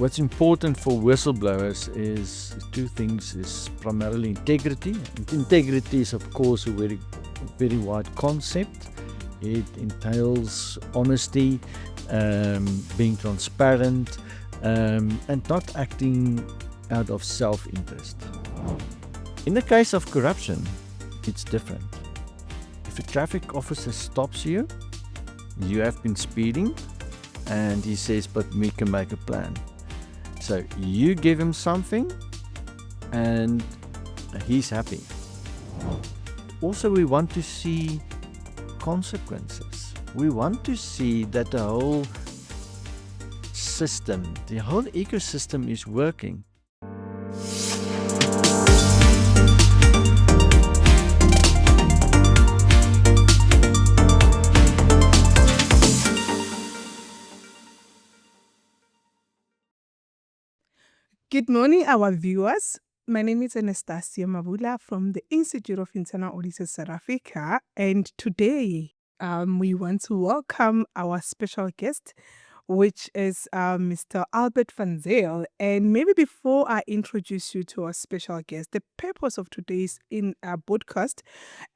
what's important for whistleblowers is two things: is primarily integrity. And integrity is, of course, a very wide concept. It entails honesty, being transparent, and not acting out of self-interest. In the case of corruption, it's different. If a traffic officer stops you, you have been speeding, and he says, but we can make a plan. So you give him something, and he's happy. Also, we want to see consequences. We want to see that the whole system, the whole ecosystem is working. Good morning, our viewers. My name is Anastasia Mabula from the Institute of Internal Auditors South Africa, and today we want to welcome our special guest, which is Mr. Albert Van Zyl. And maybe before I introduce you to our special guest, the purpose of today's podcast,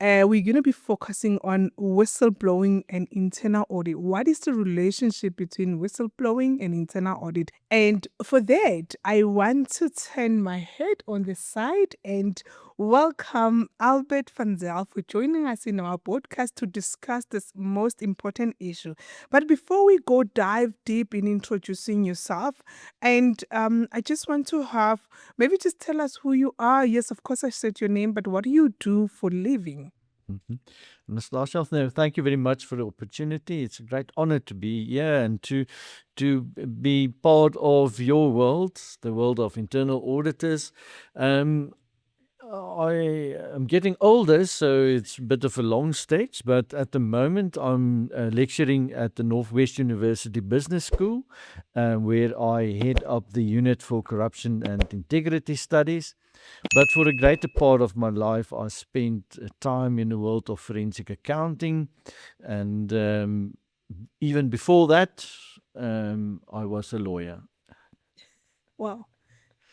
we're going to be focusing on whistleblowing and internal audit. What is the relationship between whistleblowing and internal audit? And for that, I want to turn my head on the side and welcome Albert Van Zyl for joining us in our podcast to discuss this most important issue. But before we go dive deep in introducing yourself, and I just want to have, maybe just tell us who you are. Yes, of course I said your name, but what do you do for living? Anastasia, thank you very much for the opportunity. It's a great honor to be here and to be part of your world, the world of internal auditors. I am getting older, so it's a bit of a long stage, but at the moment I'm lecturing at the Northwest University Business School, where I head up the unit for corruption and integrity studies. But for a greater part of my life, I spent time in the world of forensic accounting, and even before that, I was a lawyer. Wow.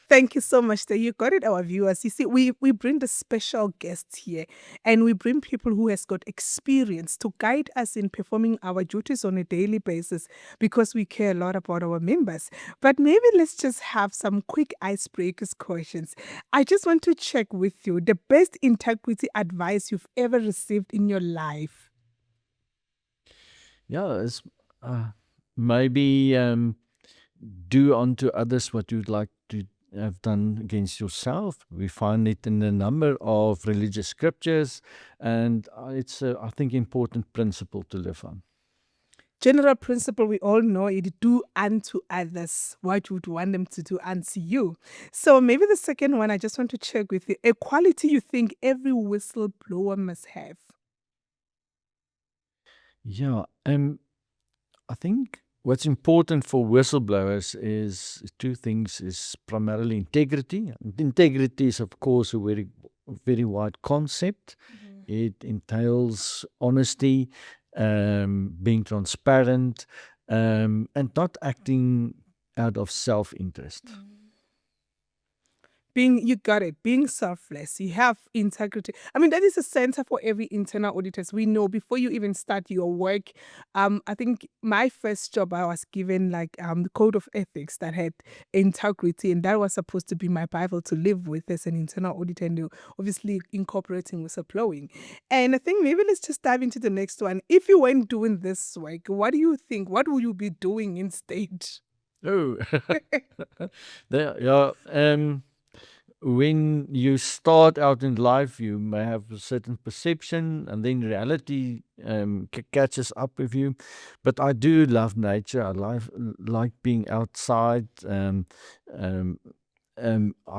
Thank you so much that you got it, our viewers. You see, we bring the special guests here, and we bring people who has got experience to guide us in performing our duties on a daily basis, because we care a lot about our members. But maybe let's just have some quick icebreakers questions. I just want to check with you the best integrity advice you've ever received in your life. Yeah, it's maybe do unto others what you'd like to have done against yourself. We find it in a number of religious scriptures, and it's I think important principle to live on. General principle, we all know it: do unto others what you would want them to do unto you. So maybe the second one, I just want to check with you, a quality you think every whistleblower must have. Yeah, I think what's important for whistleblowers is two things: is primarily integrity. And integrity is, of course, a very wide concept. It entails honesty, being transparent, and not acting out of self-interest. You got it, being selfless, you have integrity. I mean, that is a center for every internal auditors. We know before you even start your work, I think my first job, I was given like the code of ethics that had integrity, and that was supposed to be my Bible to live with as an internal auditor, and obviously incorporating whistleblowing. And I think maybe let's just dive into the next one. If you weren't doing this work, what do you think? What would you be doing instead? Oh, when you start out in life, you may have a certain perception, and then reality catches up with you. But I do love nature. I like being outside. I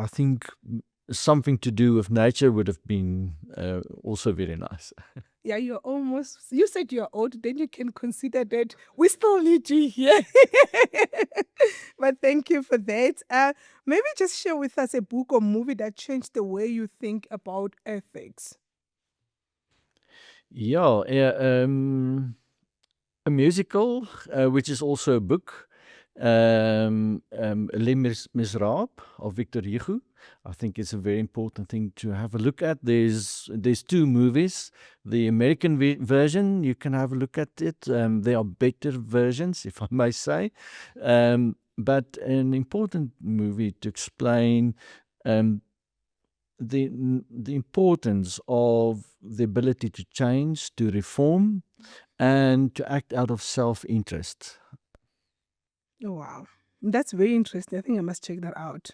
think something to do with nature would have been also very nice. Yeah, you said you're old, then you can consider that we still need you here. But thank you for that. Maybe just share with us a book or movie that changed the way you think about ethics. Yeah, a musical, which is also a book, Les Miserables of Victor Hugo. I think it's a very important thing to have a look at. There's two movies. The American version, you can have a look at it. There are better versions, if I may say. But an important movie to explain the importance of the ability to change, to reform, and to act out of self-interest. Oh, wow. That's very interesting. I think I must check that out.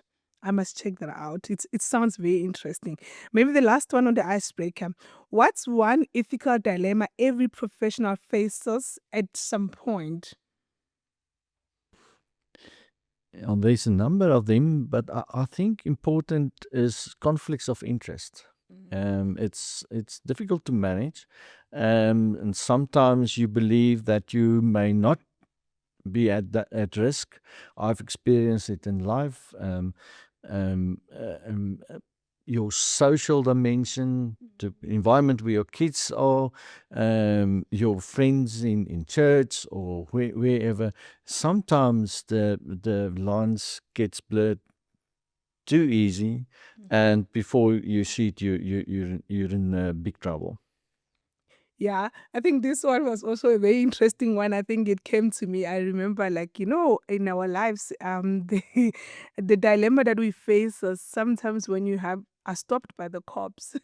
It sounds very interesting. Maybe the last one on the icebreaker. What's one ethical dilemma every professional faces at some point? There's a number of them, but I think important is conflicts of interest. It's difficult to manage, and sometimes you believe that you may not be at risk. I've experienced it in life. Your social dimension, the environment where your kids are, your friends in church or wherever. Sometimes the lines gets blurred too easy, and before you see it, you're in big trouble. Yeah, I think this one was also a very interesting one. I think it came to me. I remember, like, in our lives, the dilemma that we face is sometimes when you are stopped by the cops.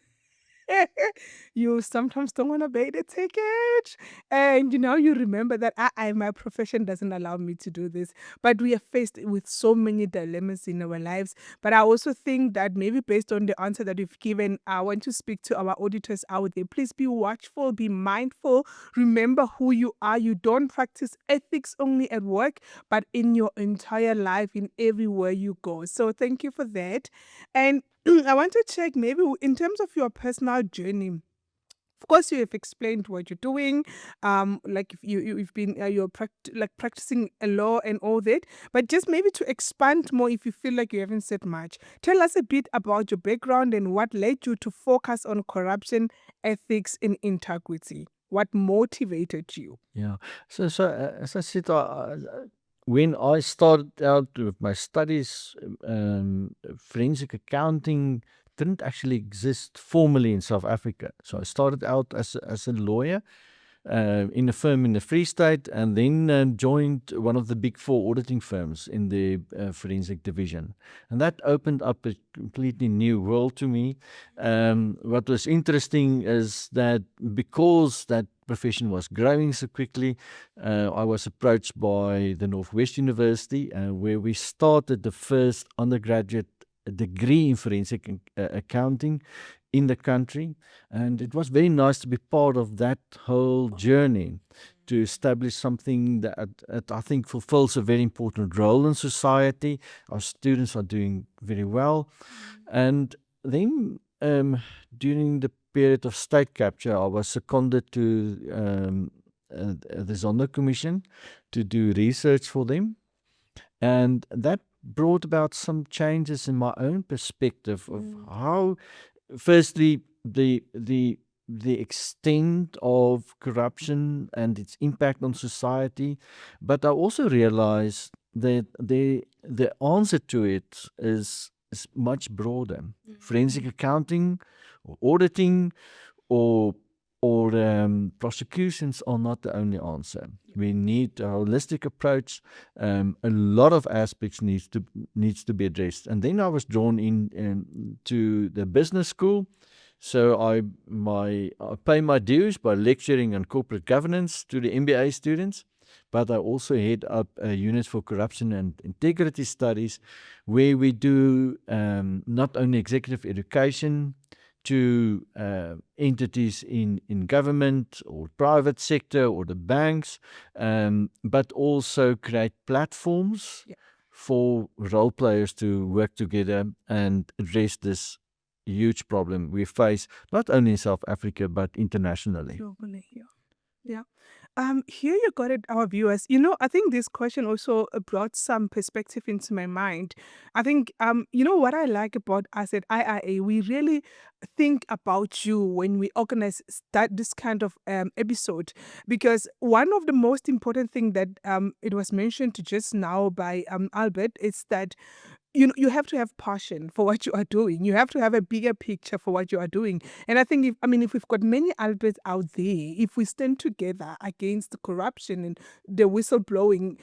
You sometimes don't want to pay the ticket. And you remember that my profession doesn't allow me to do this. But we are faced with so many dilemmas in our lives. But I also think that maybe based on the answer that you've given, I want to speak to our auditors out there. Please be watchful, be mindful. Remember who you are. You don't practice ethics only at work, but in your entire life, in everywhere you go. So thank you for that. And I want to check maybe in terms of your personal journey. Of course, you have explained what you're doing. Like if you've been practicing a law and all that. But just maybe to expand more, if you feel like you haven't said much, tell us a bit about your background and what led you to focus on corruption, ethics, and integrity. What motivated you? Yeah. So as I said, when I started out with my studies, forensic accounting didn't actually exist formally in South Africa. So I started out as a lawyer in a firm in the Free State, and then joined one of the big four auditing firms in the forensic division. And that opened up a completely new world to me. What was interesting is that because that profession was growing so quickly, I was approached by the Northwest University, where we started the first undergraduate degree in forensic accounting in the country, and it was very nice to be part of that whole journey to establish something that I think fulfills a very important role in society. Our students are doing very well, and then during the period of state capture, I was seconded to the Zondo Commission to do research for them, and that brought about some changes in my own perspective of how, firstly, the extent of corruption and its impact on society, but I also realized that the answer to it is much broader. Forensic accounting or auditing or prosecutions are not the only answer. We need a holistic approach. A lot of aspects needs to be addressed. And then I was drawn in to the business school. So I pay my dues by lecturing on corporate governance to the MBA students, but I also head up a unit for corruption and integrity studies, where we do not only executive education to entities in government or private sector or the banks, but also create platforms for role players to work together and address this huge problem we face, not only in South Africa, but internationally. Globally, yeah. Here you got it, our viewers. I think this question also brought some perspective into my mind. I think, what I like about us at IIA, we really think about you when we organize this kind of episode, because one of the most important thing that it was mentioned just now by Albert is that you have to have passion for what you are doing. You have to have a bigger picture for what you are doing. And I think if we've got many Alberts out there, if we stand together against the corruption and the whistleblowing,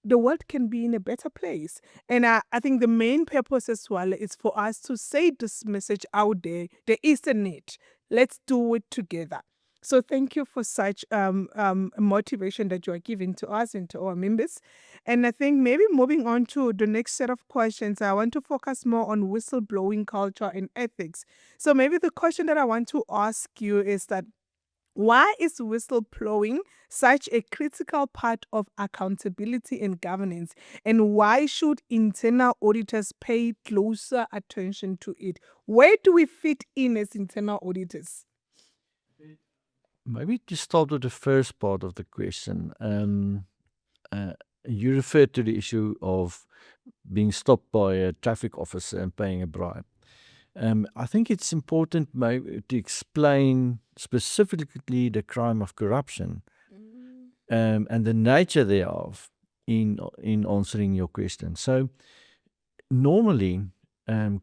the world can be in a better place. And I think the main purpose as well is for us to say this message out there. There is a need. Let's do it together. So thank you for such motivation that you are giving to us and to our members. And I think maybe moving on to the next set of questions, I want to focus more on whistleblowing culture and ethics. So maybe the question that I want to ask you is that why is whistleblowing such a critical part of accountability and governance? And why should internal auditors pay closer attention to it? Where do we fit in as internal auditors? Maybe to start with the first part of the question, you referred to the issue of being stopped by a traffic officer and paying a bribe. I think it's important maybe to explain specifically the crime of corruption and the nature thereof in answering your question. So normally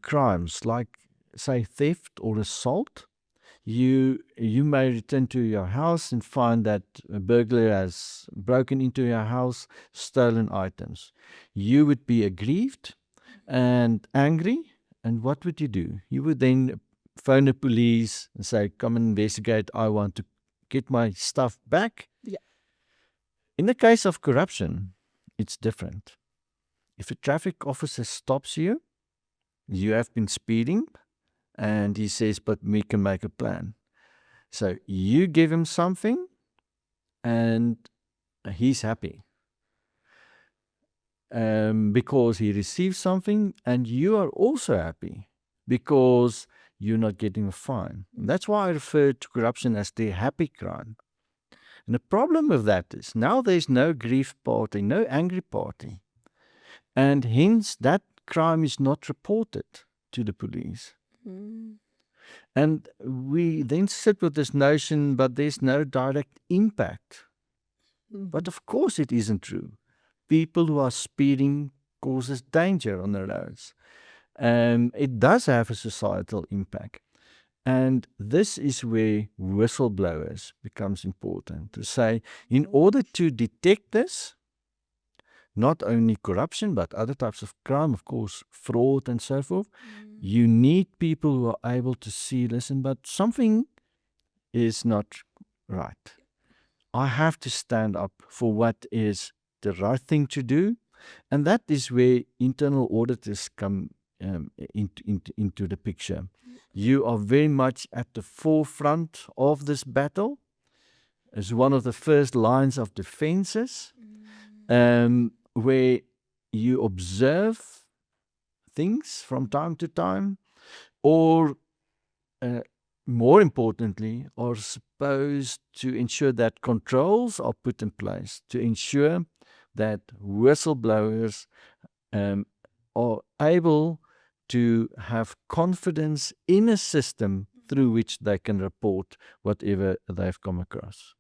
crimes like, say, theft or assault, you may return to your house and find that a burglar has broken into your house, stolen items. You would be aggrieved and angry, and what would you do? You would then phone the police and say, come and investigate, I want to get my stuff back. Yeah. In the case of corruption, it's different. If a traffic officer stops you, you have been speeding, and he says, but we can make a plan. So you give him something and he's happy because he receives something, and you are also happy because you're not getting a fine. And that's why I refer to corruption as the happy crime. And the problem with that is now there's no grief party, no angry party. And hence that crime is not reported to the police. And we then sit with this notion, but there's no direct impact. But of course it isn't true. People who are speeding causes danger on the roads. It does have a societal impact. And this is where whistleblowers becomes important. To say, in order to detect this, not only corruption, but other types of crime, of course, fraud and so forth. You need people who are able to see, listen, but something is not right. I have to stand up for what is the right thing to do. And that is where internal auditors come into the picture. You are very much at the forefront of this battle as one of the first lines of defenses. Where you observe things from time to time, or more importantly, are supposed to ensure that controls are put in place to ensure that whistleblowers are able to have confidence in a system through which they can report whatever they've come across.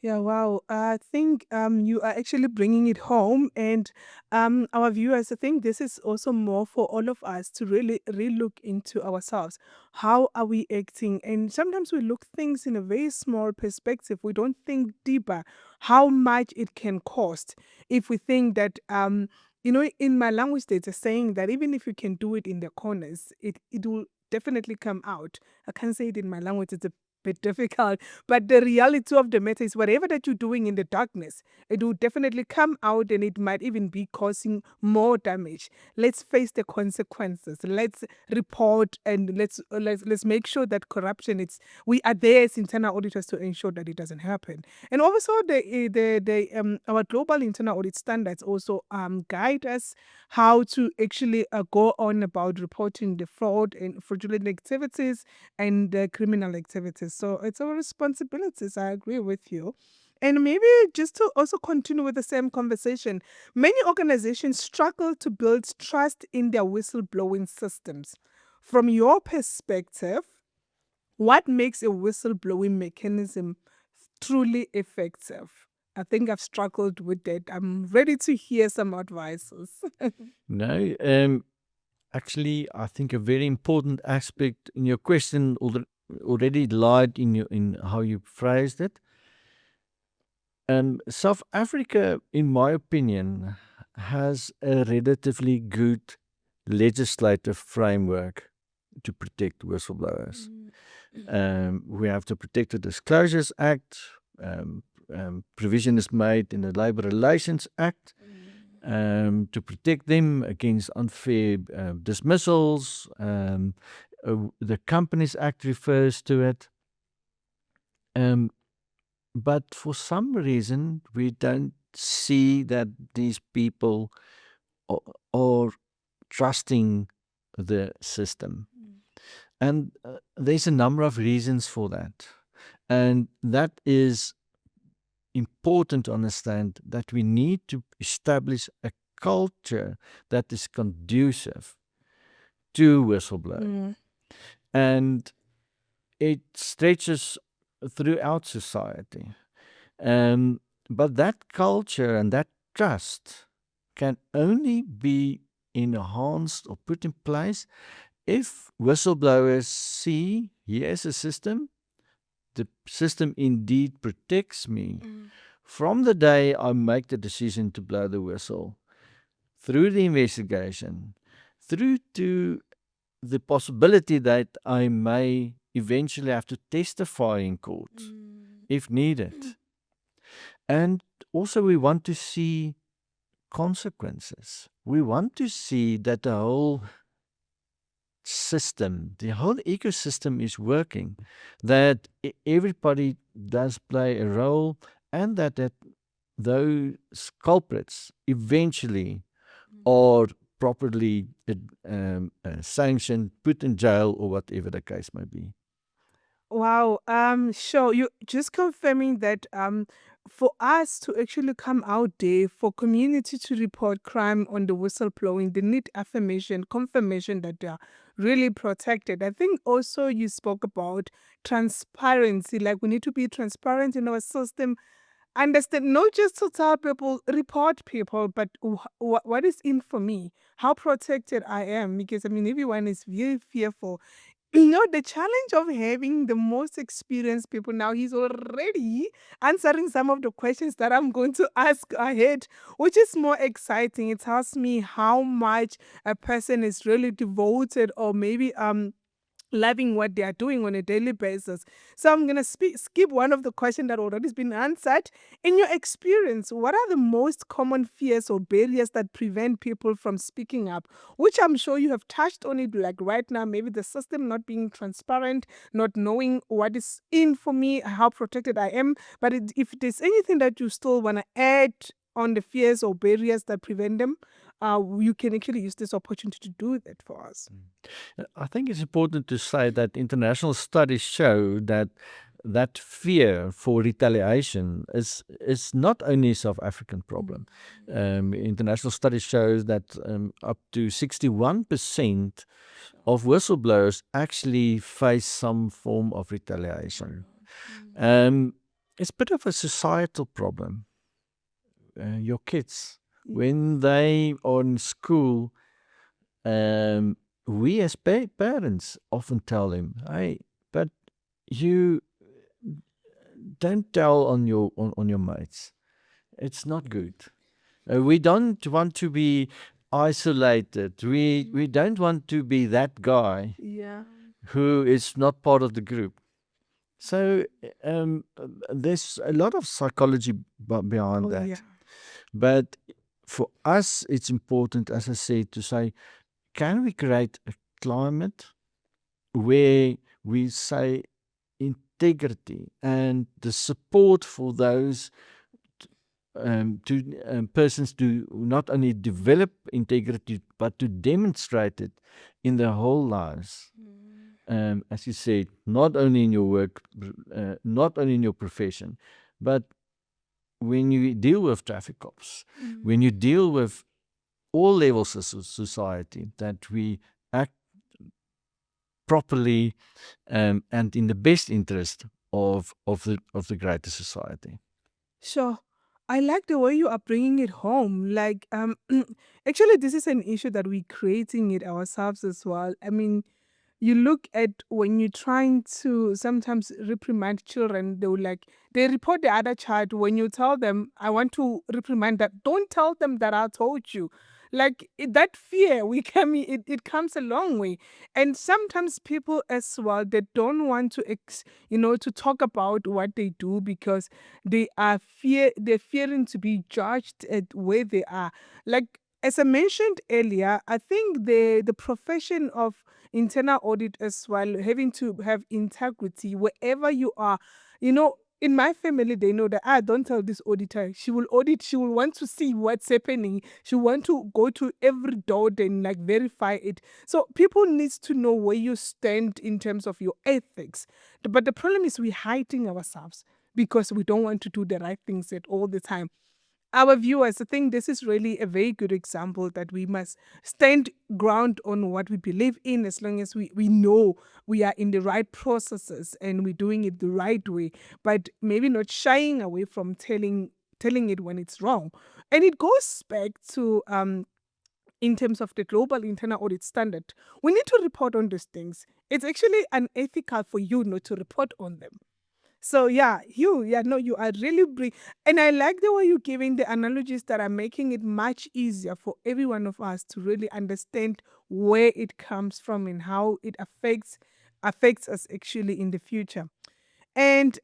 Yeah, wow. I think you are actually bringing it home, and our viewers, I think this is also more for all of us to really look into ourselves. How are we acting? And sometimes we look things in a very small perspective. We don't think deeper how much it can cost if we think that in my language there's a saying that even if you can do it in the corners, it will definitely come out. I can't say it in my language, it's a bit difficult, but the reality of the matter is whatever that you're doing in the darkness, it will definitely come out, and it might even be causing more damage. Let's face the consequences. Let's report, and let's make sure that corruption, we are there as internal auditors to ensure that it doesn't happen. And also our global internal audit standards also guide us how to actually go on about reporting the fraud and fraudulent activities and criminal activities. So it's our responsibilities. I agree with you. And maybe just to also continue with the same conversation, many organizations struggle to build trust in their whistleblowing systems. From your perspective, what makes a whistleblowing mechanism truly effective? I think I've struggled with that. I'm ready to hear some advices. No, actually, I think a very important aspect in your question already lied in how you phrased it. South Africa, in my opinion, has a relatively good legislative framework to protect whistleblowers. We have the Protected Disclosures Act. Provision is made in the Labour Relations Act to protect them against unfair dismissals. The Companies Act refers to it. But for some reason, we don't see that these people are trusting the system. And there's a number of reasons for that. And that is important to understand, that we need to establish a culture that is conducive to whistleblowing. And it stretches throughout society. But that culture and that trust can only be enhanced or put in place if whistleblowers see, here's a system, the system indeed protects me from the day I make the decision to blow the whistle, through the investigation, through to the possibility that I may eventually have to testify in court if needed. And also we want to see consequences. We want to see that the whole system, the whole ecosystem is working, that everybody does play a role, and that those culprits eventually are properly sanctioned, put in jail, or whatever the case may be. Wow. Sure. You just confirming that for us to actually come out there, for community to report crime on the whistleblowing, they need affirmation, confirmation that they are really protected. I think also you spoke about transparency. Like, we need to be transparent in our system. Understand, not just to tell people, report people, but what is in for me, how protected I am. Because I mean, everyone is very fearful. The challenge of having the most experienced people now, he's already answering some of the questions that I'm going to ask ahead, which is more exciting. It tells me how much a person is really devoted, or maybe loving what they are doing on a daily basis. So I'm going to skip one of the questions that already has been answered. In your experience, what are the most common fears or barriers that prevent people from speaking up? Which I'm sure you have touched on it, like right now, maybe the system not being transparent, not knowing what is in for me, how protected I am. But if there's anything that you still want to add on the fears or barriers that prevent them, you can actually use this opportunity to do that for us. I think it's important to say that international studies show that fear for retaliation is not only a South African problem. International studies shows that up to 61% of whistleblowers actually face some form of retaliation. It's a bit of a societal problem. Your kids, when they are in school, we as parents often tell them, hey, but you don't tell on your mates. It's not good. We don't want to be isolated. We don't want to be that guy who is not part of the group. So there's a lot of psychology behind that. Yeah. But for us, it's important, as I said, to say, can we create a climate where we say integrity and the support for those persons to not only develop integrity, but to demonstrate it in their whole lives. As you said, not only in your work, not only in your profession, but when you deal with traffic cops, when you deal with all levels of society, that we act properly and in the best interest of the greater society. Sure. I like the way you are bringing it home. Like, actually, this is an issue that we're creating it ourselves as well. I mean, you look at when you're trying to sometimes reprimand children, they report the other child. When you tell them, I want to reprimand that, don't tell them that I told you. Like that fear, it comes a long way. And sometimes people as well, they don't want to, to talk about what they do because they're fearing to be judged at where they are. Like, as I mentioned earlier, I think the profession of internal audit as well, having to have integrity wherever you are. In my family, they know that, don't tell this auditor. She will audit. She will want to see what's happening. She want to go to every door and like verify it. So people needs to know where you stand in terms of your ethics. But the problem is we're hiding ourselves because we don't want to do the right things at all the time. Our viewers, I think this is really a very good example that we must stand ground on what we believe in as long as we know we are in the right processes and we're doing it the right way, but maybe not shying away from telling it when it's wrong. And it goes back to in terms of the global internal audit standard, we need to report on these things. It's actually unethical for you not to report on them. So you are really and I like the way you're giving the analogies that are making it much easier for every one of us to really understand where it comes from and how it affects us actually in the future. And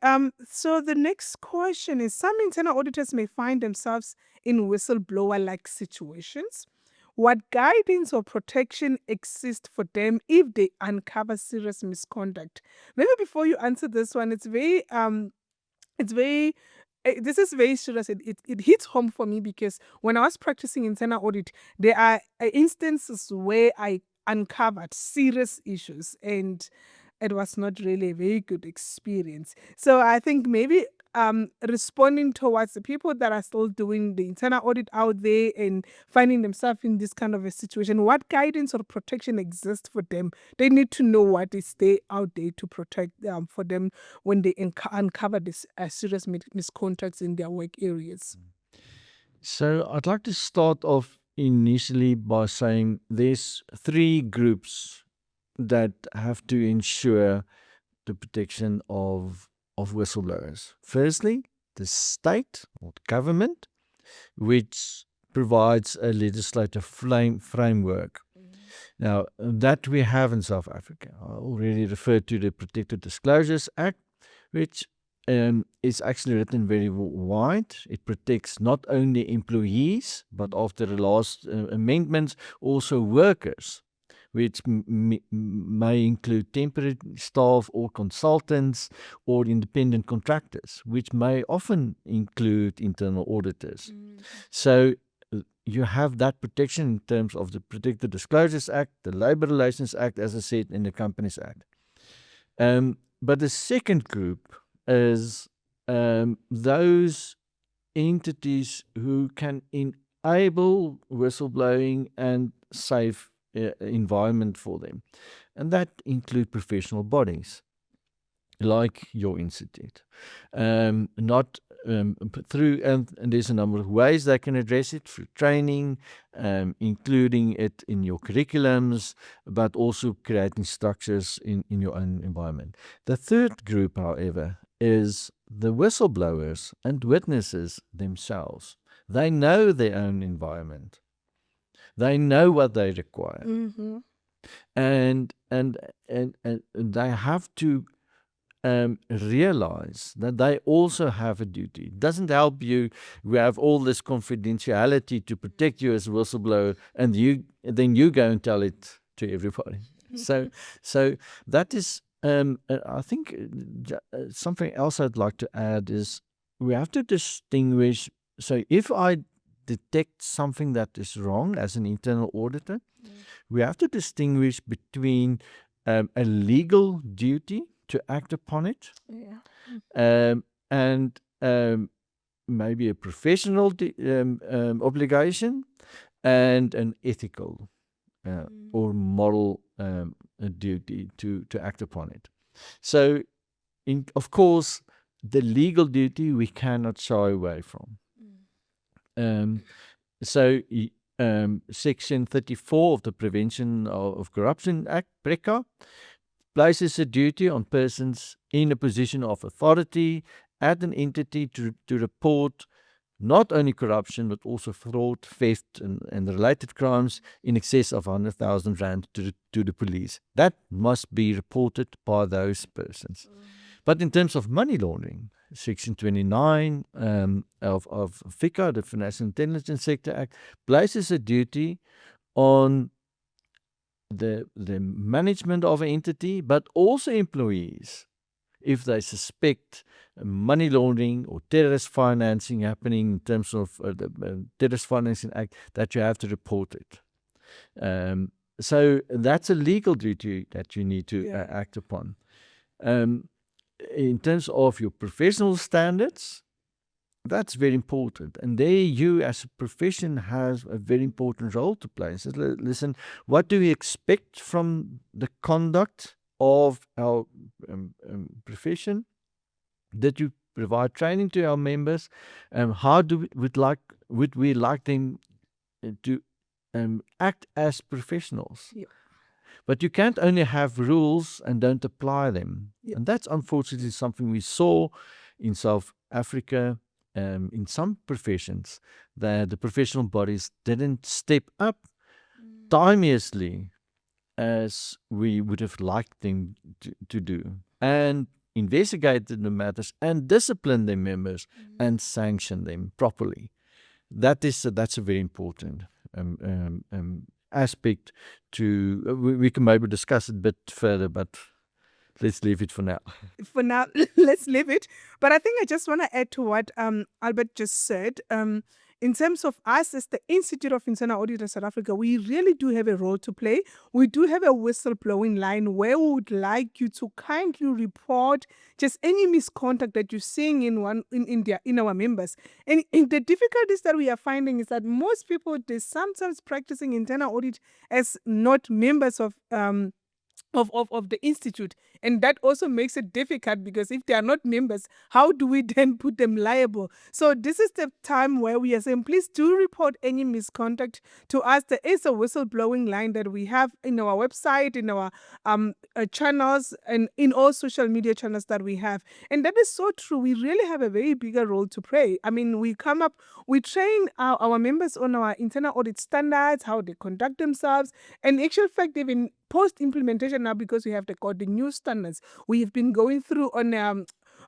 so the next question is, some internal auditors may find themselves in whistleblower-like situations. What guidance or protection exists for them if they uncover serious misconduct? Maybe before you answer this one, it's very this is very serious. It hits home for me because when I was practicing internal audit, there are instances where I uncovered serious issues and it was not really a very good experience. So I think maybe responding towards the people that are still doing the internal audit out there and finding themselves in this kind of a situation, what guidance or protection exists for them? They need to know what is there out there to protect for them when they uncover this serious misconducts in their work areas. So I'd like to start off initially by saying there's three groups that have to ensure the protection of whistleblowers. Firstly, the state or the government, which provides a legislative framework. Now, that we have in South Africa. I already referred to the Protected Disclosures Act, which is actually written very wide. It protects not only employees, but after the last amendments, also workers, which may include temporary staff or consultants or independent contractors, which may often include internal auditors. So you have that protection in terms of the Protected Disclosures Act, the Labour Relations Act, as I said, and the Companies Act. But the second group is those entities who can enable whistleblowing and safe environment for them. And that include professional bodies like your institute. Not through, and there's a number of ways they can address it, through training, including it in your curriculums, but also creating structures in your own environment. The third group, however, is the whistleblowers and witnesses themselves. They know their own environment. They know what they require. And they have to realize that they also have a duty. It doesn't help you. We have all this confidentiality to protect you as a whistleblower, and then you go and tell it to everybody. So that is, I think, something else I'd like to add is we have to distinguish. So if I detect something that is wrong as an internal auditor, we have to distinguish between a legal duty to act upon it, and maybe a professional obligation and an ethical or moral duty to act upon it. So, of course, the legal duty we cannot shy away from. Section 34 of the Prevention of Corruption Act, PRECA, places a duty on persons in a position of authority at an entity to report not only corruption but also fraud, theft, and related crimes in excess of 100,000 rand to the police. That must be reported by those persons. But in terms of money laundering, Section 29 of FICA, the Financial Intelligence Sector Act, places a duty on the management of an entity, but also employees, if they suspect money laundering or terrorist financing happening in terms of the Terrorist Financing Act, that you have to report it. So that's a legal duty that you need to act upon. In terms of your professional standards, that's very important. And there you as a profession has a very important role to play. So listen, what do we expect from the conduct of our profession? Did you provide training to our members? How would we like them to act as professionals? Yep. But you can't only have rules and don't apply them. Yep. And that's unfortunately something we saw in South Africa, in some professions, that the professional bodies didn't step up timeously as we would have liked them to do, and investigate the matters and discipline their members and sanction them properly. That's a very important aspect to. We can maybe discuss it a bit further, but let's leave it for now. For now, let's leave it. But I think I just want to add to what Albert just said. In terms of us as the Institute of Internal Auditors South Africa, we really do have a role to play. We do have a whistleblowing line where we would like you to kindly report just any misconduct that you're seeing in our members. And the difficulties that we are finding is that most people, they're sometimes practicing internal audit as not members of the institute, and that also makes it difficult, because if they are not members, how do we then put them liable? So this is the time where we are saying, please do report any misconduct to us. There is a whistleblowing line that we have in our website, in our channels, and in all social media channels that we have. And that is so true. We really have a very bigger role to play. I mean, we train our members on our internal audit standards, how they conduct themselves, and in actual fact, even post-implementation now, because we have got the new standards, we have been going through on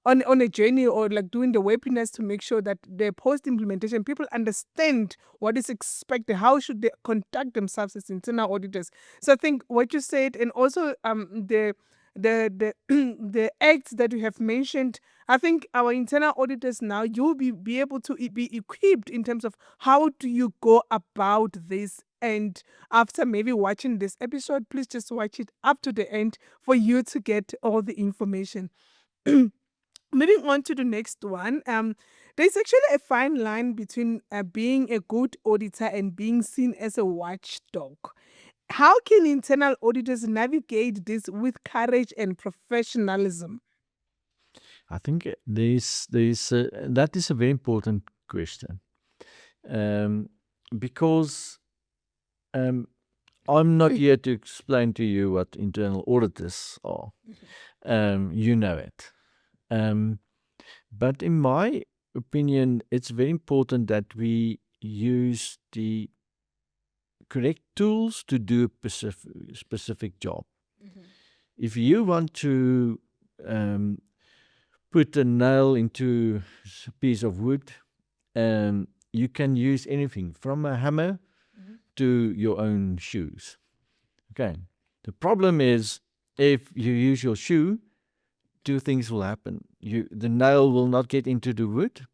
a journey, or like doing the webinars to make sure that the post-implementation people understand what is expected, how should they conduct themselves as internal auditors. So I think what you said, and also the acts that you have mentioned, I think our internal auditors now, you'll be able to be equipped in terms of how do you go about this. And after maybe watching this episode, please just watch it up to the end for you to get all the information. Moving on to the next one, there's actually a fine line between being a good auditor and being seen as a watchdog. How can internal auditors navigate this with courage and professionalism? I think that is a very important question, because I'm not here to explain to you what internal auditors are. You know it. But in my opinion, it's very important that we use the correct tools to do a specific job. If you want to put a nail into a piece of wood, you can use anything from a hammer to your own shoes. Okay. The problem is, if you use your shoe, two things will happen. The nail will not get into the wood,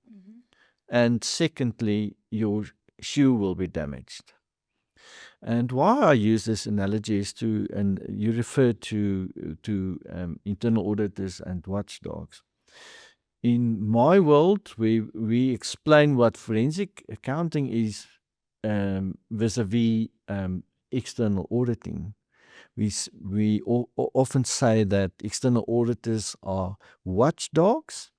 and secondly, your shoe will be damaged. And why I use this analogy is and you refer to internal auditors and watchdogs. in my world, we explain what forensic accounting is vis-a-vis external auditing. We often say that external auditors are watchdogs.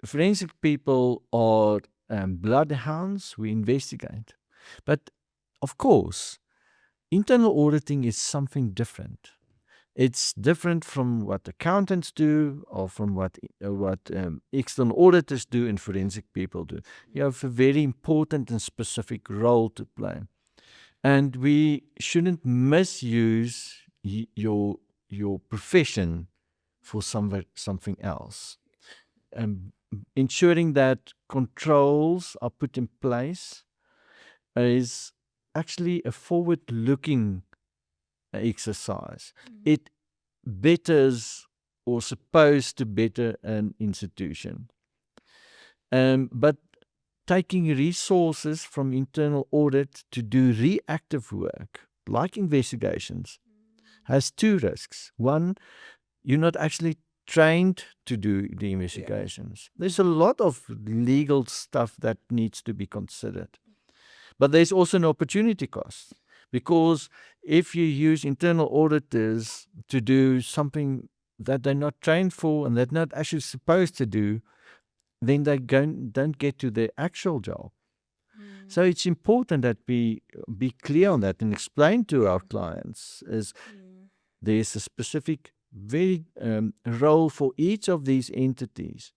Forensic people are bloodhounds. We investigate. But of course, internal auditing is something different. It's different from what accountants do or from what external auditors do and forensic people do. You have a very important and specific role to play. And we shouldn't misuse your profession for something else. Ensuring that controls are put in place is actually a forward-looking exercise. It betters or supposed to better an institution. But taking resources from internal audit to do reactive work, like investigations, has two risks. One, you're not actually trained to do the investigations. There's a lot of legal stuff that needs to be considered. But there's also an opportunity cost, because if you use internal auditors to do something that they're not trained for and they're not actually supposed to do, then they don't get to their actual job. So it's important that we be clear on that and explain to our clients is there's a specific very role for each of these entities.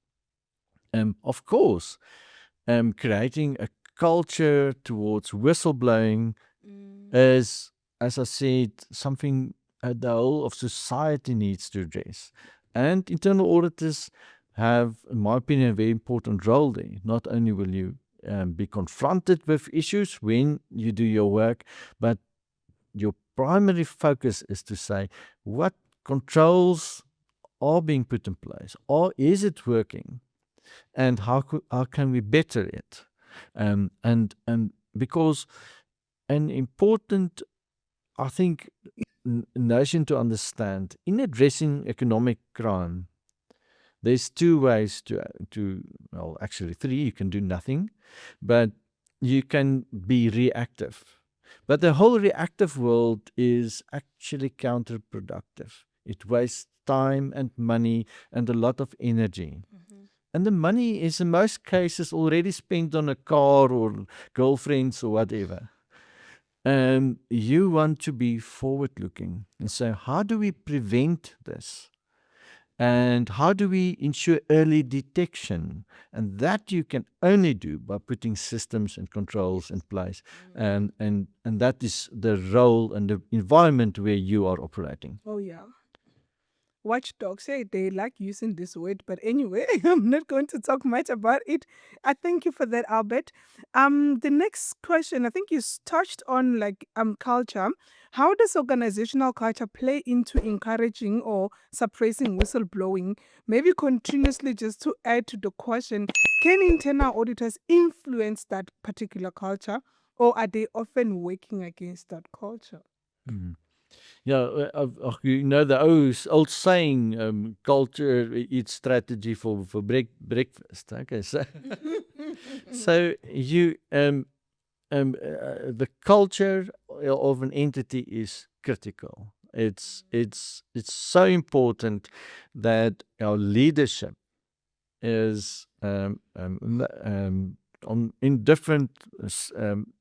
Of course, creating a culture towards whistleblowing is, as I said, something the whole of society needs to address. And internal auditors have, in my opinion, a very important role there. Not only will you be confronted with issues when you do your work, but your primary focus is to say what controls are being put in place, or is it working, and how can we better it? And because an important, I think, notion to understand in addressing economic crime, there's two ways to well, actually three. You can do nothing, but you can be reactive. But the whole reactive world is actually counterproductive. It wastes time and money and a lot of energy. And the money is in most cases already spent on a car or girlfriends or whatever. You want to be forward-looking. And so how do we prevent this? And how do we ensure early detection? And that you can only do by putting systems and controls in place. And that is the role and the environment where you are operating. Oh, yeah. Watchdogs, they like using this word, but anyway, I'm not going to talk much about it. I thank you for that, Albert. The next question, I think you touched on culture. How does organizational culture play into encouraging or suppressing whistleblowing? Maybe continuously, just to add to the question, can internal auditors influence that particular culture, or are they often working against that culture? Yeah, you know the old saying, culture eats strategy for breakfast. Okay, so so you the culture of an entity is critical. It's so important that our leadership is in different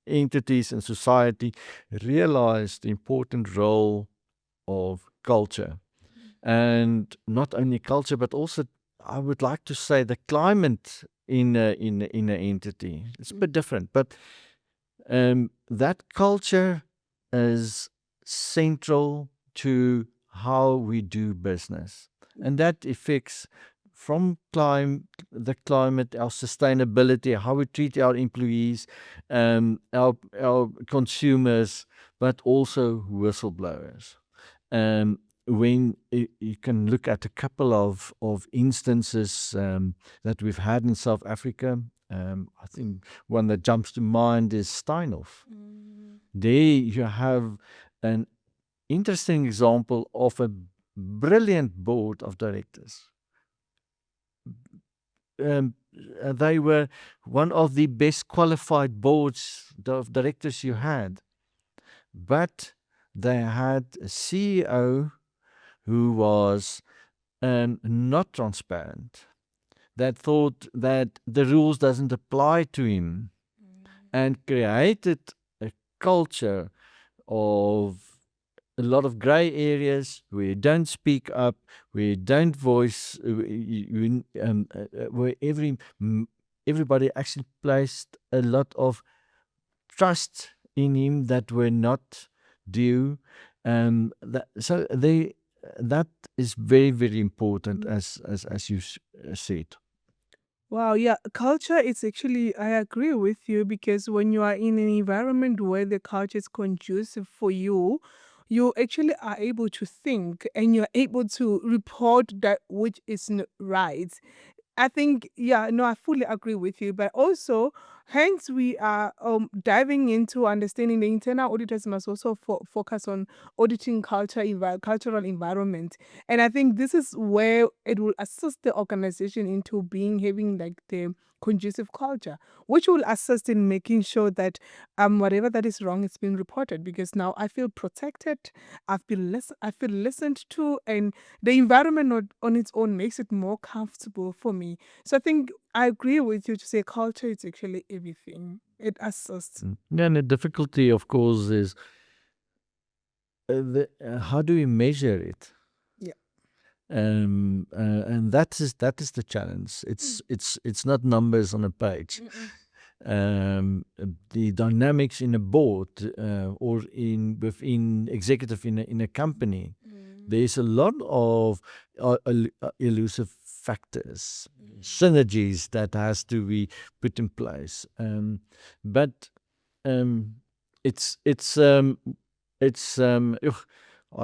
entities in society realize the important role of culture, and not only culture, but also I would like to say the climate in an entity. It's a bit different, but that culture is central to how we do business, and that affects from the climate, our sustainability, how we treat our employees, our consumers, but also whistleblowers. When you can look at a couple of instances that we've had in South Africa, I think one that jumps to mind is Steinhoff. There you have an interesting example of a brilliant board of directors they were one of the best qualified boards of directors you had. But they had a CEO who was not transparent, that thought that the rules doesn't apply to him, and created a culture of a lot of gray areas where you don't speak up, where you don't voice, where everybody actually placed a lot of trust in him that were not due. That is very, very important, as you said. Wow, yeah, culture is actually, I agree with you, because when you are in an environment where the culture is conducive for you, you actually are able to think and you're able to report that which is right. I think, yeah, no, I fully agree with you. But also, hence, we are diving into understanding the internal auditors must also focus on auditing cultural environment. And I think this is where it will assist the organization into having like the conducive culture, which will assist in making sure that whatever that is wrong is being reported. Because now I feel protected, I feel listened to, and the environment on its own makes it more comfortable for me. So I think I agree with you to say culture is actually everything. It assists. Yeah, and the difficulty, of course, is how do we measure it? Yeah. And that is the challenge. It's not numbers on a page. The dynamics in a board or within executive in a company, there's a lot of elusive factors, synergies that has to be put in place. But I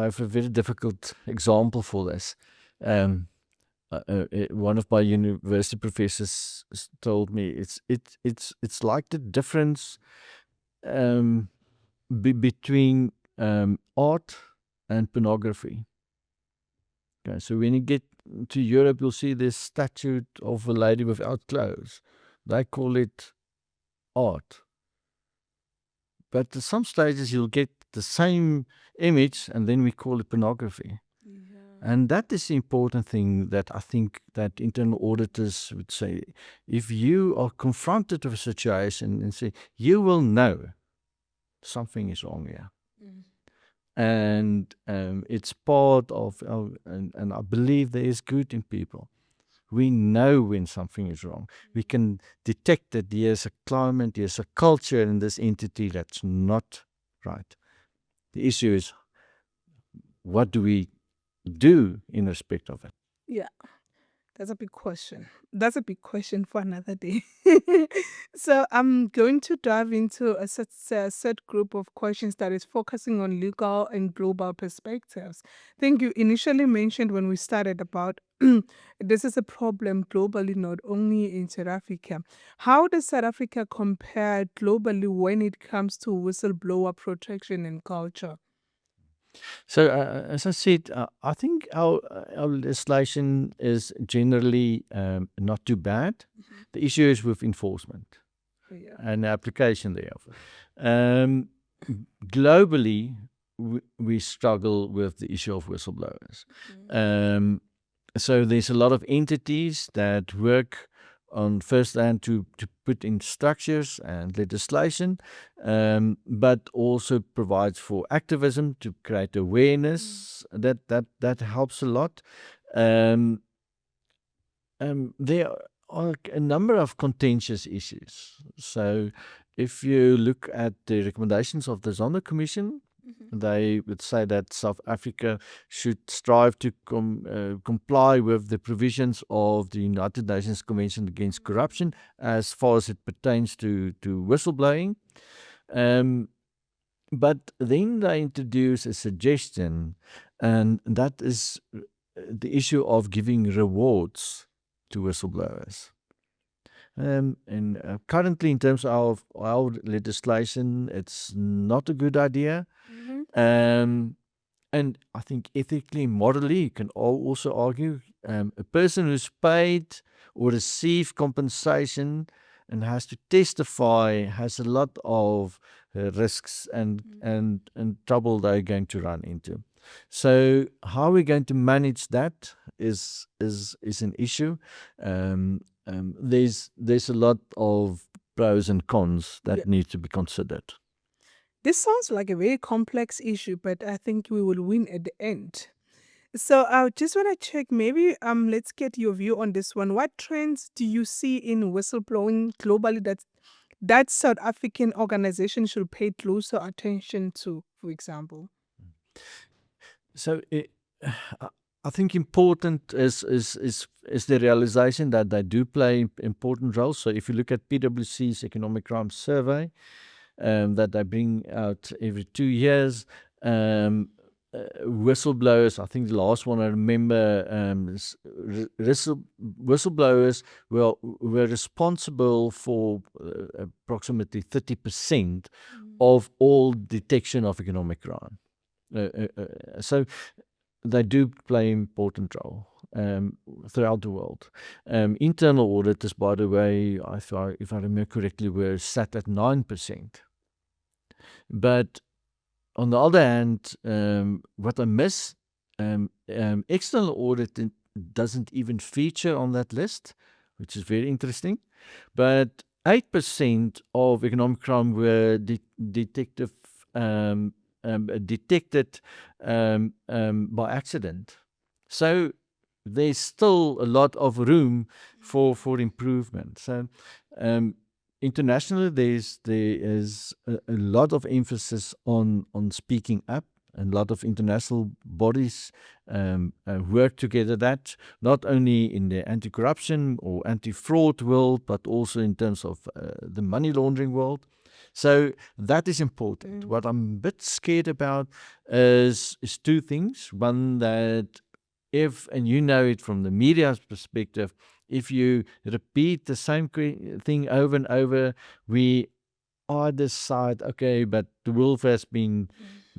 have a very difficult example for this. One of my university professors told me it's like the difference between art and pornography. Okay, so when you get to Europe, you'll see this statue of a lady without clothes. They call it art. But at some stages, you'll get the same image, and then we call it pornography. And that is the important thing that I think that internal auditors would say. If you are confronted with a situation and say, you will know something is wrong here. And it's part of, and I believe there is good in people. We know when something is wrong. We can detect that there's a climate, there's a culture in this entity that's not right. The issue is, what do we do in respect of it? Yeah. That's a big question. That's a big question for another day. So I'm going to dive into a set group of questions that is focusing on legal and global perspectives. I think you initially mentioned when we started about this is a problem globally, not only in South Africa. How does South Africa compare globally when it comes to whistleblower protection and culture? So, as I said, I think our legislation is generally not too bad. The issue is with enforcement and application thereof. Globally, we struggle with the issue of whistleblowers. So there's a lot of entities that work on first hand to put in structures and legislation, but also provides for activism to create awareness. That helps a lot. There are a number of contentious issues. So if you look at the recommendations of the Zondo Commission, they would say that South Africa should strive to comply with the provisions of the United Nations Convention Against Corruption as far as it pertains to whistleblowing. But then they introduce a suggestion, and that is the issue of giving rewards to whistleblowers. And currently, in terms of our legislation, it's not a good idea. And I think ethically, morally, you can also argue a person who's paid or received compensation and has to testify has a lot of risks and trouble they're going to run into. So how we're going to manage that is an issue. There's a lot of pros and cons that need to be considered. This sounds like a very complex issue, but I think we will win at the end. So I just want to check, maybe let's get your view on this one. What trends do you see in whistleblowing globally that South African organizations should pay closer attention to, for example? So I think important is the realization that they do play important roles. So if you look at PwC's Economic Crime Survey that they bring out every 2 years, whistleblowers, I think the last one I remember, whistleblowers were responsible for approximately 30% of all detection of economic crime. So they do play an important role throughout the world. Internal auditors, by the way, if I remember correctly, were set at 9%. But on the other hand, what I miss, external audit doesn't even feature on that list, which is very interesting. But 8% of economic crime were detected by accident. So there's still a lot of room for improvement. So internationally, there is a lot of emphasis on speaking up, and a lot of international bodies work together. That not only in the anti-corruption or anti-fraud world, but also in terms of the money laundering world. So that is important. What I'm a bit scared about is two things. One, that and you know it from the media's perspective, if you repeat the same thing over and over, we either side, okay, but the wolf has been,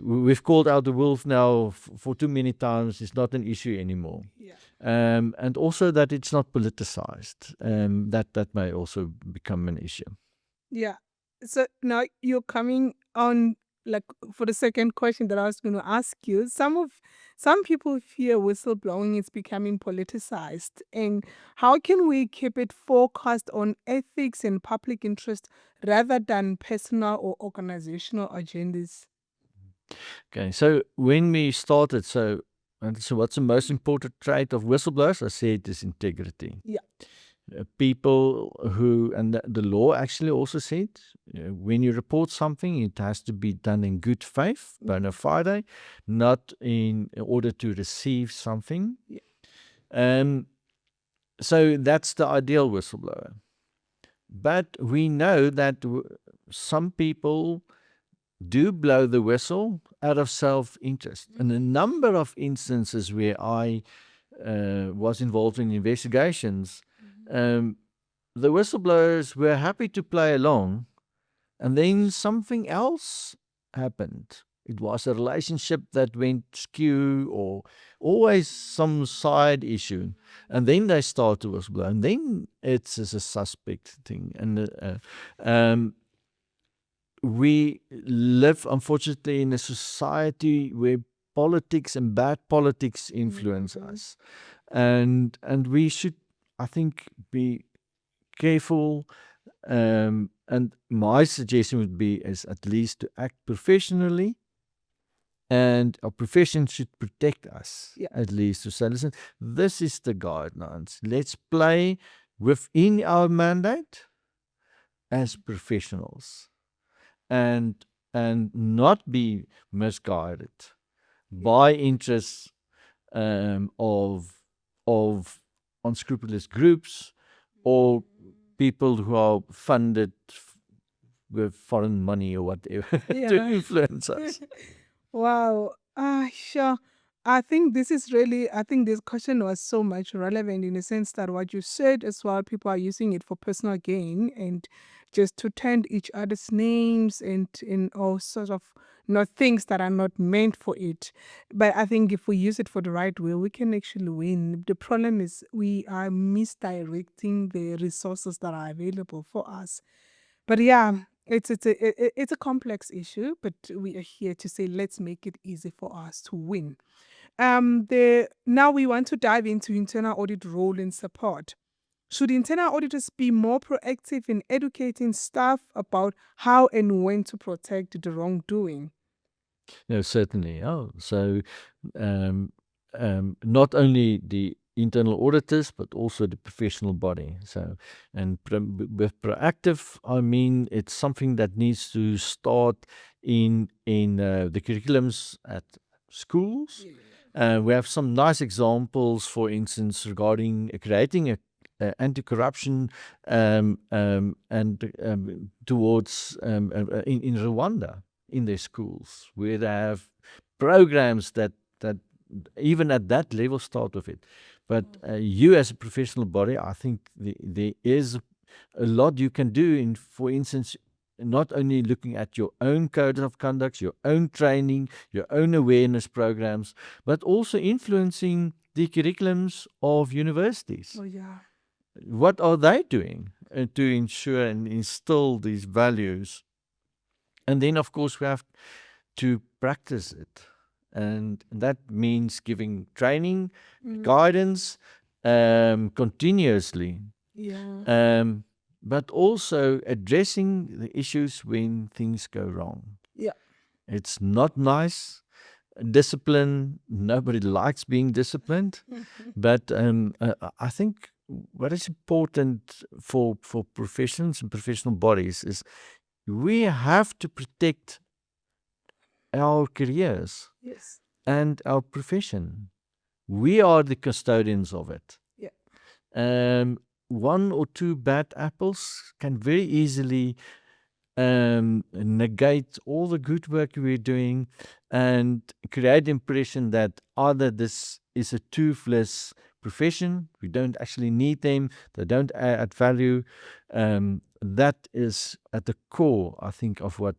we've called out the wolf now for too many times, it's not an issue anymore. Yeah. And also that it's not politicized. That may also become an issue. Yeah. So now you're coming on, like, for the second question that I was going to ask you. Some people fear whistleblowing is becoming politicized, and how can we keep it focused on ethics and public interest rather than personal or organizational agendas? Okay, so when we started, so what's the most important trait of whistleblowers? I said is integrity. Yeah. People who, and the law actually also said, when you report something, it has to be done in good faith, bona fide, not in order to receive something. Yeah. So that's the ideal whistleblower. But we know that some people do blow the whistle out of self-interest. And a number of instances where I was involved in investigations, the whistleblowers were happy to play along, and then something else happened. It was a relationship that went skew, or always some side issue, and then they start to whistleblow, and then it's a suspect thing. And we live, unfortunately, in a society where politics and bad politics influence us, and we should, I think, be careful. And my suggestion would be is at least to act professionally, and our profession should protect us. Yeah. At least to say, listen, this is the guidelines. Let's play within our mandate as professionals, and not be misguided by interests of unscrupulous groups or people who are funded with foreign money or whatever to influence us. Wow. Sure. I think this question was so much relevant in the sense that what you said as well, people are using it for personal gain and just to tend each other's names and in all sorts of not things that are not meant for it. But I think if we use it for the right way, we can actually win. The problem is we are misdirecting the resources that are available for us. But yeah, it's a complex issue, but we are here to say let's make it easy for us to win. Now we want to dive into internal audit role and support. Should internal auditors be more proactive in educating staff about how and when to protect the wrongdoing? No, certainly. Oh, so not only the internal auditors, but also the professional body. So, and with proactive, I mean it's something that needs to start in the curriculums at schools. We have some nice examples, for instance, regarding creating a anti-corruption and towards in Rwanda in their schools, where they have programs that even at that level start with it. But you as a professional body, I think there is a lot you can do in, for instance, not only looking at your own code of conduct, your own training, your own awareness programs, but also influencing the curriculums of universities. Oh, yeah. What are they doing to ensure and instill these values? And then, of course, we have to practice it. And that means giving training, guidance continuously. Yeah. But also addressing the issues when things go wrong. Yeah. It's not nice. Discipline, nobody likes being disciplined. But I think what is important for professions and professional bodies is we have to protect our careers Yes. and our profession. We are the custodians of it. Yeah. One or two bad apples can very easily negate all the good work we're doing and create the impression that either this is a toothless profession, we don't actually need them, they don't add value. That is at the core, I think, of what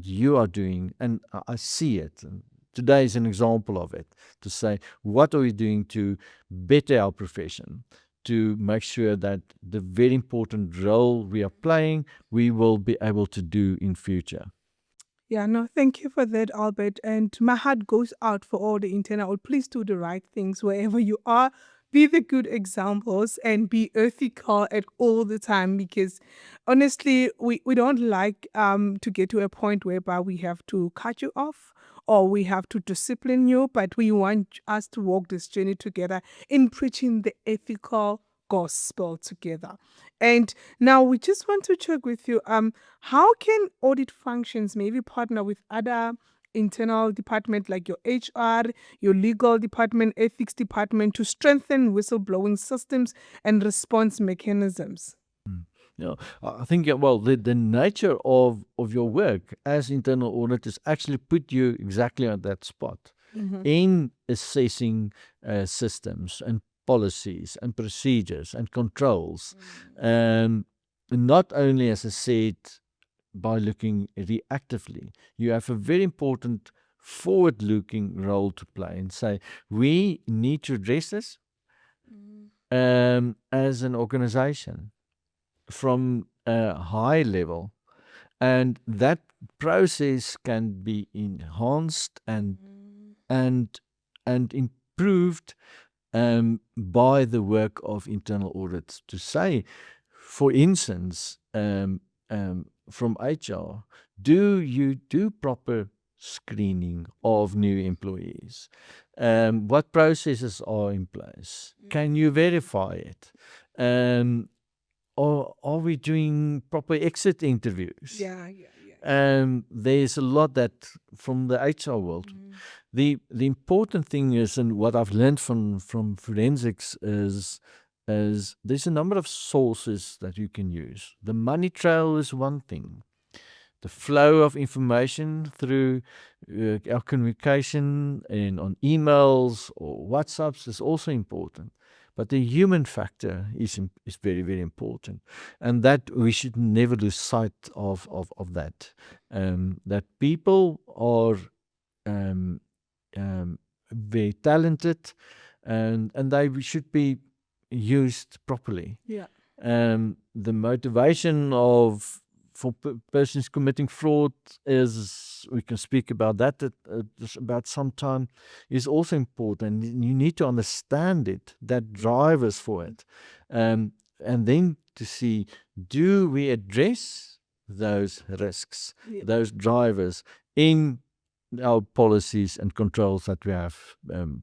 you are doing, and I see it. And today is an example of it, to say, what are we doing to better our profession, to make sure that the very important role we are playing, we will be able to do in future. Yeah, no, thank you for that, Albert. And my heart goes out for all the internal. Please do the right things wherever you are. Be the good examples and be ethical at all the time, because honestly, we don't like to get to a point whereby we have to cut you off or we have to discipline you, but we want us to walk this journey together in preaching the ethical gospel together. And now we just want to check with you, how can audit functions maybe partner with other internal department like your HR, your legal department, ethics department to strengthen whistleblowing systems and response mechanisms? Yeah, I think well, the nature of your work as internal auditors actually put you exactly on that spot in assessing systems and policies and procedures and controls. Not only, as I said, by looking reactively, you have a very important forward-looking role to play and say, we need to address this as an organization from a high level, and that process can be enhanced and improved by the work of internal audits. To say, for instance, from HR, do you do proper screening of new employees? What processes are in place? Can you verify it? Or are we doing proper exit interviews? Yeah. There's a lot that from the HR world. The important thing is, and what I've learned from forensics is there's a number of sources that you can use. The money trail is one thing. the flow of information through our communication and on emails or WhatsApps is also important. But the human factor is very, very important. And that we should never lose sight of that. That people are very talented and they should be used properly. Yeah. The motivation for persons committing fraud is, we can speak about that about some time, is also important. You need to understand it, that drivers for it. And then to see, do we address those risks, those drivers in our policies and controls that we have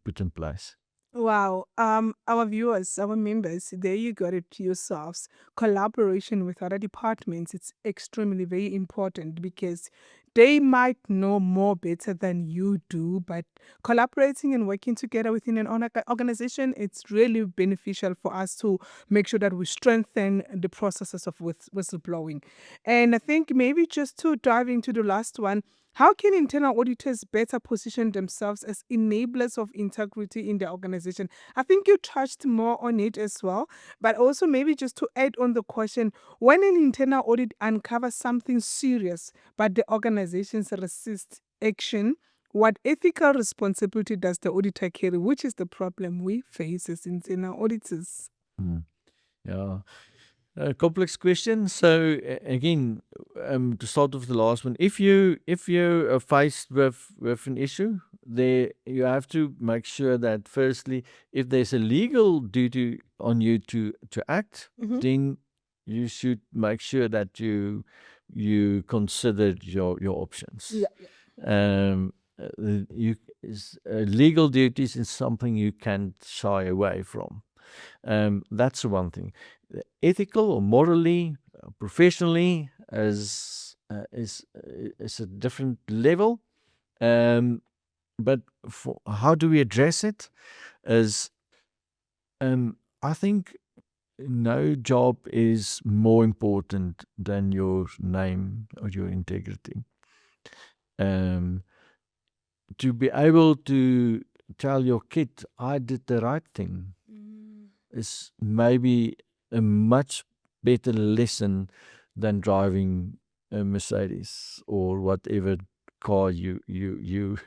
put in place. Wow. Our viewers, our members, there you got it yourselves. Collaboration with other departments, it's extremely very important because they might know more better than you do, but collaborating and working together within an organization, it's really beneficial for us to make sure that we strengthen the processes of whistleblowing. And I think maybe just to dive into the last one, how can internal auditors better position themselves as enablers of integrity in the organization? I think you touched more on it as well, but also maybe just to add on the question, when an internal audit uncovers something serious, but the organizations resist action, what ethical responsibility does the auditor carry, which is the problem we face as internal auditors? Yeah. A complex question. So again, to start with the last one, if you are faced with an issue, there you have to make sure that firstly, if there's a legal duty on you to act, then you should make sure that you considered your options. Legal duties is something you can't shy away from. That's the one thing. Ethical or morally, professionally is a different level. But for how do we address it? Is I think no job is more important than your name or your integrity. To be able to tell your kid, I did the right thing, is maybe a much better lesson than driving a Mercedes or whatever car you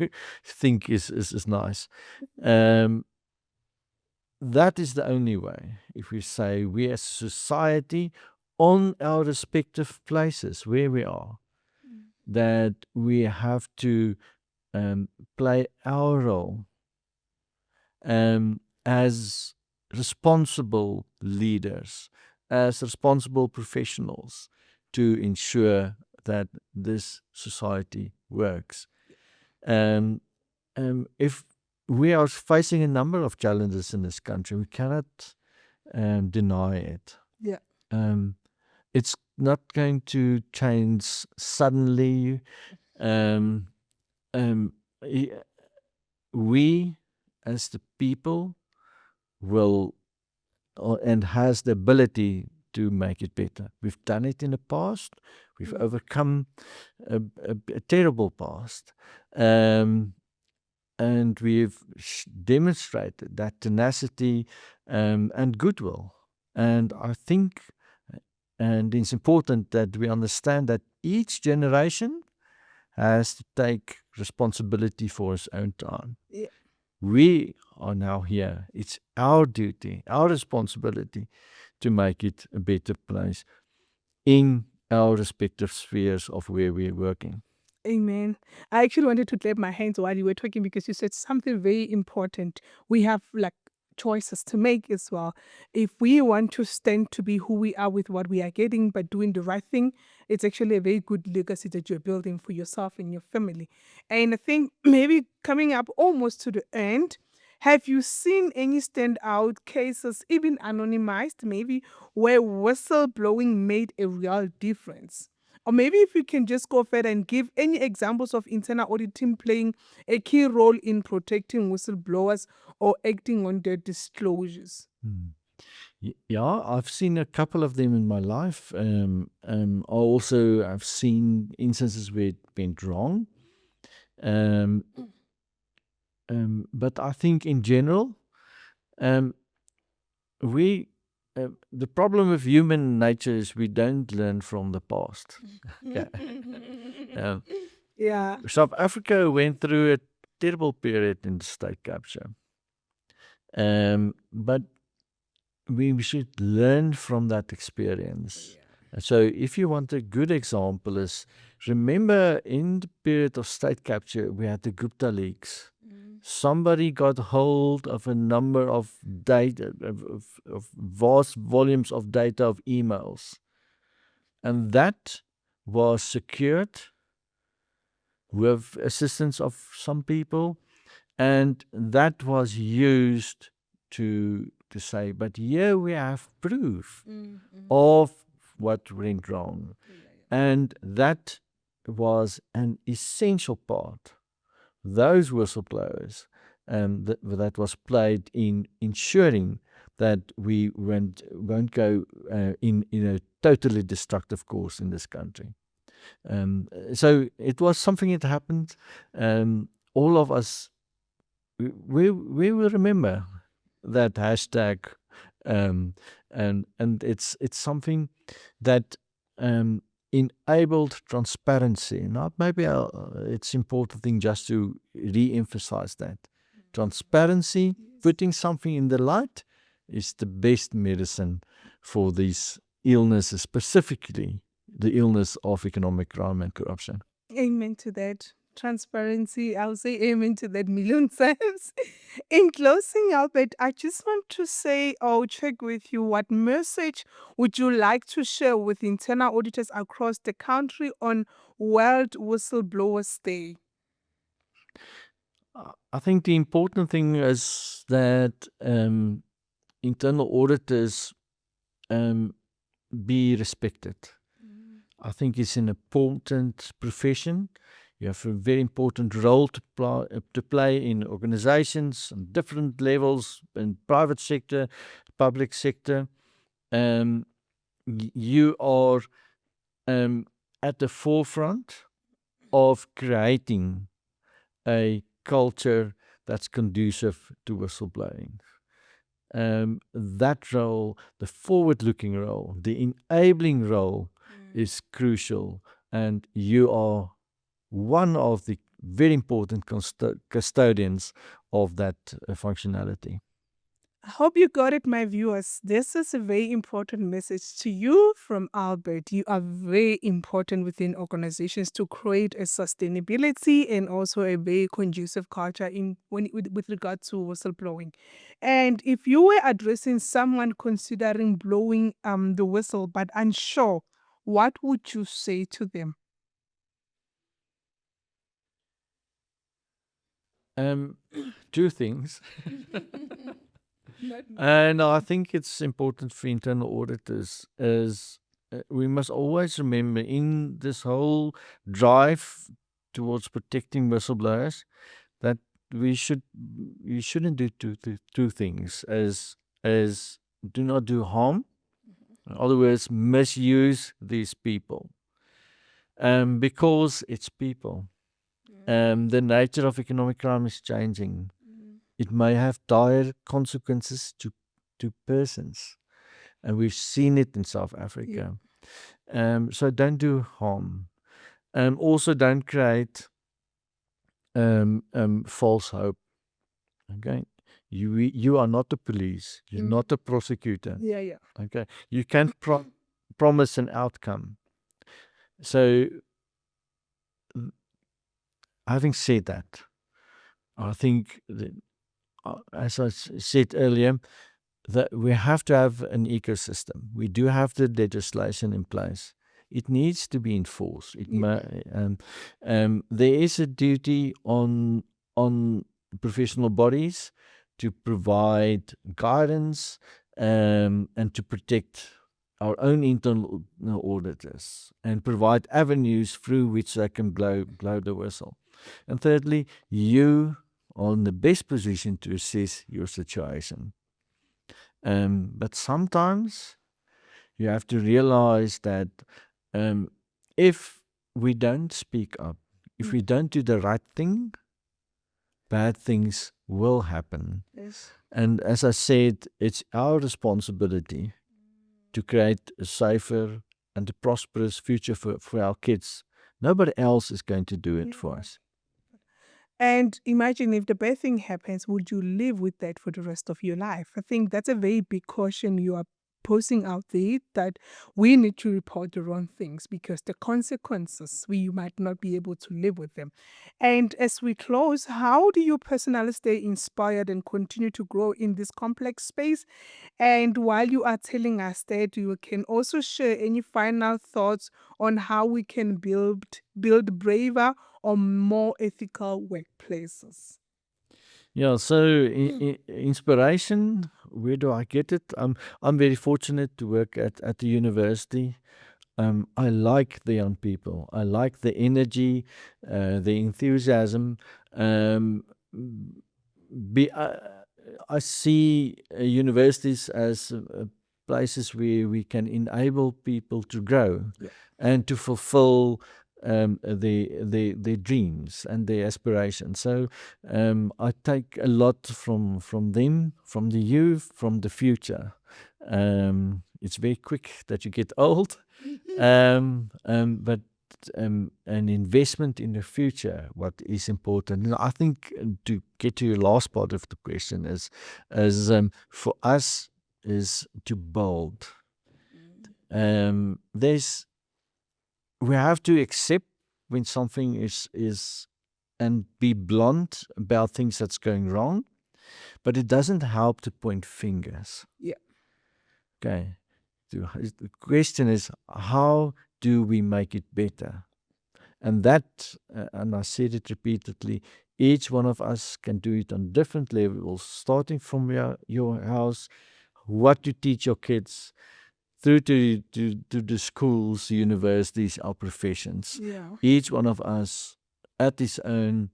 think is nice. That is the only way. If we say we as a society on our respective places where we are, that we have to play our role as responsible leaders, as responsible professionals to ensure that this society works. If we are facing a number of challenges in this country, we cannot deny it. Yeah. It's not going to change suddenly. We as the people will and has the ability to make it better. We've done it in the past. We've overcome a terrible past. And we've demonstrated that tenacity and goodwill. And I think, and it's important that we understand that each generation has to take responsibility for its own time. Yeah. We are now here. It's our duty, our responsibility to make it a better place in our respective spheres of where we're working. Amen. I actually wanted to clap my hands while you were talking because you said something very important. We have like choices to make as well. If we want to stand to be who we are with what we are getting, but doing the right thing, it's actually a very good legacy that you're building for yourself and your family. And I think maybe coming up almost to the end, have you seen any standout cases, even anonymized, maybe, where whistleblowing made a real difference? Or maybe if you can just go further and give any examples of internal auditing playing a key role in protecting whistleblowers or acting on their disclosures. Yeah, I've seen a couple of them in my life. Also, I've seen instances where it went wrong. Um, but I think in general, um, we the problem with human nature is we don't learn from the past. Okay. Yeah. South Africa went through a terrible period in state capture. But we should learn from that experience. And so if you want a good example is, remember in the period of state capture, we had the Gupta leaks. Somebody got hold of a number of data, of vast volumes of data of emails. And that was secured with assistance of some people. And that was used to say, but here we have proof of what went wrong. And that was an essential part. Those whistleblowers that was played in ensuring that we won't go in a totally destructive course in this country. So it was something that happened. All of us, we will remember that hashtag, and it's something that enabled transparency. Not maybe it's important thing just to re-emphasize that transparency, putting something in the light, is the best medicine for these illnesses, specifically the illness of economic crime and corruption. Amen to that. Transparency, I'll say amen to that million times. In closing, Albert, I just want to say or check with you, what message would you like to share with internal auditors across the country on World Whistleblowers Day? I think the important thing is that internal auditors be respected. I think it's an important profession. You have a very important role to play in organizations on different levels, in private sector, public sector. You are at the forefront of creating a culture that's conducive to whistleblowing. That role, the forward-looking role, the enabling role is crucial, and you are one of the very important custodians of that functionality. I hope you got it, my viewers. This is a very important message to you from Albert. You are very important within organizations to create a sustainability and also a very conducive culture with regard to whistleblowing. And if you were addressing someone considering blowing the whistle but unsure, what would you say to them? Two things. And I think it's important for internal auditors is we must always remember in this whole drive towards protecting whistleblowers that you shouldn't do two things as do not do harm. In other words, misuse these people. Because it's people. The nature of economic crime is changing. It may have dire consequences to persons. And we've seen it in South Africa. So don't do harm. Also don't create false hope. Okay. You are not the police. You're not a prosecutor. Yeah. Okay. You can't promise an outcome. So having said that, I think that, as I said earlier, that we have to have an ecosystem. We do have the legislation in place. It needs to be enforced. There is a duty on professional bodies to provide guidance and to protect our own internal auditors and provide avenues through which they can blow the whistle. And thirdly, you are in the best position to assess your situation. But sometimes you have to realize that if we don't speak up, if we don't do the right thing, bad things will happen. Yes. And as I said, it's our responsibility to create a safer and a prosperous future for our kids. Nobody else is going to do it for us. And imagine if the bad thing happens, would you live with that for the rest of your life? I think that's a very big caution you are posting out there, that we need to report the wrong things because the consequences, we might not be able to live with them. And as we close, how do you personally stay inspired and continue to grow in this complex space? And while you are telling us that, you can also share any final thoughts on how we can build braver or more ethical workplaces. Yeah, so inspiration, where do I get it? I'm very fortunate to work at the university. I like the young people. I like the energy, the enthusiasm. Um, I see universities as places where we can enable people to grow and to fulfill their dreams and their aspirations. So I take a lot from them, from the youth, from the future. It's very quick that you get old, but an investment in the future, what is important. And I think to get to your last part of the question is for us is to build. We have to accept when something is and be blunt about things that's going wrong, but it doesn't help to point fingers. Yeah. Okay. The question is, how do we make it better? And that, and I said it repeatedly, each one of us can do it on different levels, starting from your house, what you teach your kids, through to the schools, universities, our professions. Yeah. Each one of us, at his own,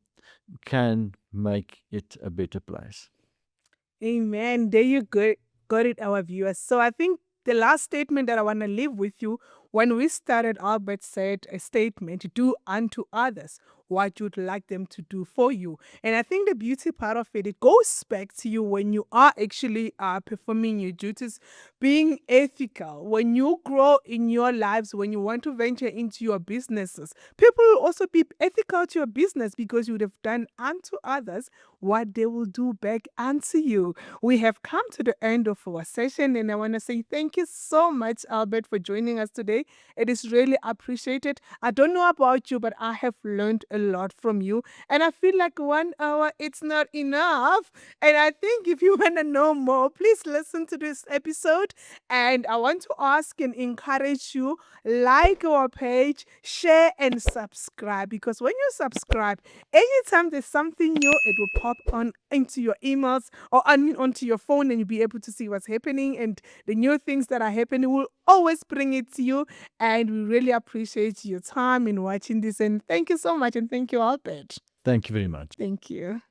can make it a better place. Amen. There you go. Got it, our viewers. So I think the last statement that I want to leave with you, when we started, Albert said a statement, do unto others what you'd like them to do for you. And I think the beauty part of it, it goes back to you when you are actually performing your duties, being ethical. When you grow in your lives, when you want to venture into your businesses, people will also be ethical to your business because you would have done unto others what they will do back unto you. We have come to the end of our session, and I want to say thank you so much, Albert, for joining us today. It is really appreciated. I don't know about you, but I have learned a lot from you, and I feel like 1 hour it's not enough. And I think if you want to know more, please listen to this episode. And I want to ask and encourage you, like our page, share and subscribe, because when you subscribe, anytime there's something new, it will pop on into your emails or onto your phone, and you'll be able to see what's happening, and the new things that are happening will always bring it to you. And we really appreciate your time in watching this. And thank you so much. And thank you, Albert. Thank you very much. Thank you.